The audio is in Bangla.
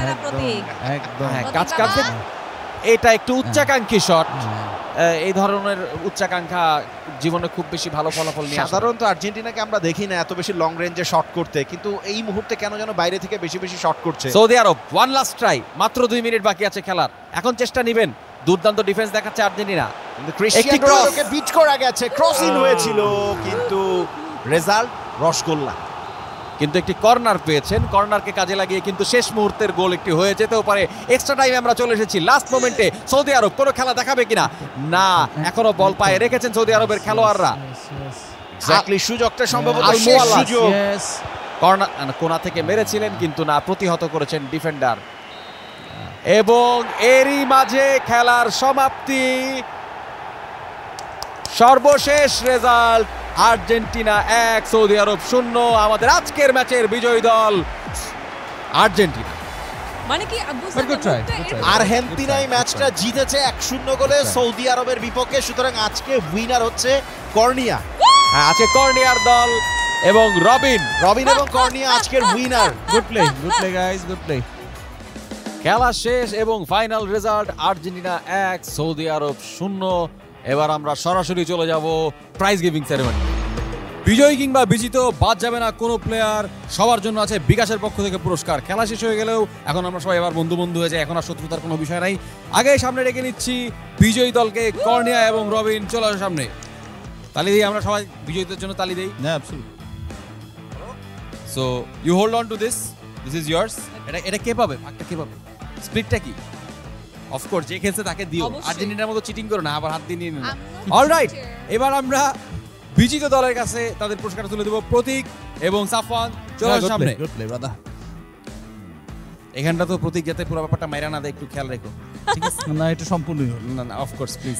না প্রতীক। একদম হ্যাঁ, প্রতীক কাজ বাবা। কাজে এটা একটু উচ্চাকাঙ্ক্ষী শট। এই ধরনের উচ্চাকাঙ্ক্ষা জীবনে খুব বেশি ভালো ফলাফল নিয়ে আসে না। সাধারণত আর্জেন্টিনাকে আমরা দেখি না এত বেশি লং রেঞ্জে শট করতে, কিন্তু এই মুহূর্তে কেন যেন বাইরে থেকে বেশি বেশি শট করছে। সৌদি আরব ওয়ান লাস্ট ট্রাই, মাত্র 2 মিনিট বাকি আছে খেলার, এখন চেষ্টা নেবেন। দুর্দান্ত ডিফেন্স দেখাচ্ছে আর্জেন্টিনা। কিন্তু ক্রিস্টিয়ানো একটি cross। রোনালদোকে বিট করা গেছে, ক্রসিং হয়েছিল, কিন্তু রেজাল্ট রসগোল্লা। কিন্তু একটি কর্নার পেয়েছেন, কর্নারকে কাজে লাগিয়ে কিন্তু শেষ মুহূর্তের গোল একটি হয়ে যেতেও পারে। এক্সট্রা টাইমে আমরা চলে এসেছি, লাস্ট মোমেন্টে সৌদি আরব কোনো খেলা দেখাবে কিনা, না এখনো বল পায়ে রেখেছেন সৌদি আরবের খেলোয়াড়রা। এক্স্যাক্টলি, সুযোগটা সম্ভবত আল শেষ মুআল্লাদ, সুযোগ। কর্নার কোনা থেকে মেরেছিলেন কিন্তু না, প্রতিহত করেছেন ডিফেন্ডার। এবং এরই মাঝে খেলার সমাপ্তি, সর্বশেষ রেজাল্ট আর্জেন্টিনা 1 সৌদি আরব 0। আমাদের আজকের ম্যাচের বিজয়ী দল আর্জেন্টিনা। মানে কি বুঝতে But good try, মুখটা good try. এরকম- আর্জেন্টিনা এই ম্যাচটা জিতেছে 1-0 গোলে সৌদি আরবের বিপক্ষে, সুতরাং আজকে উইনার হচ্ছে কর্নিয়া। হ্যাঁ, আজকে কর্নিয়ার দল এবং রবিন এবং কর্নিয়া আজকের winner. Good play guys, good play. খেলা শেষ এবং ফাইনাল রেজাল্ট আর্জেন্টিনা 1 সৌদি আরব 0। এবার আমরা সরাসরি চলে যাব প্রাইজ গিভিং সেরেমনি। বিজয়ী কিংবা বিজিত বাদ যাবে না কোনো প্লেয়ার, সবার জন্য আছে বিকাশের পক্ষ থেকে পুরস্কার। খেলা শেষ হয়ে গেলেও এখন আমরা সবাই এবার বন্ধু বন্ধু হয়ে যাই, এখন আর শত্রুতার কোনো বিষয় নাই। আগে সামনে রেখে নিচ্ছি বিজয়ী দলকে, কর্নিয়া এবং রবিন চলে আসো সামনে। তালি দিই আমরা সবাই, বিজয়ীদের জন্য তালি দেই। না absolutely. So you hold on to this is years. এটা কে পাবে, ভাগটা কে পাবে, স্প্লিটটা কি? অফকোর্স যে খেলছে তাকে দিও, অবশ্যই। আর্জেন্টিনার মতো চিটিং করো না, আবার হাত দিয়ে নিয়ে নিও না। I'm not alright, cheater. এবার আমরা বিজিত দলের কাছে তাদের পুরস্কার তুলে দেব। প্রতীক এবং সাফওয়ান চলে আসো সামনে। Good play brother. এখানটা তো প্রতীক যাতে পুরো ব্যাপারটা মাইরা না দেয় একটু খেয়াল রেখো, ঠিক আছে? না এটা সম্পূর্ণই হলো। না না, অফকোর্স প্লিজ।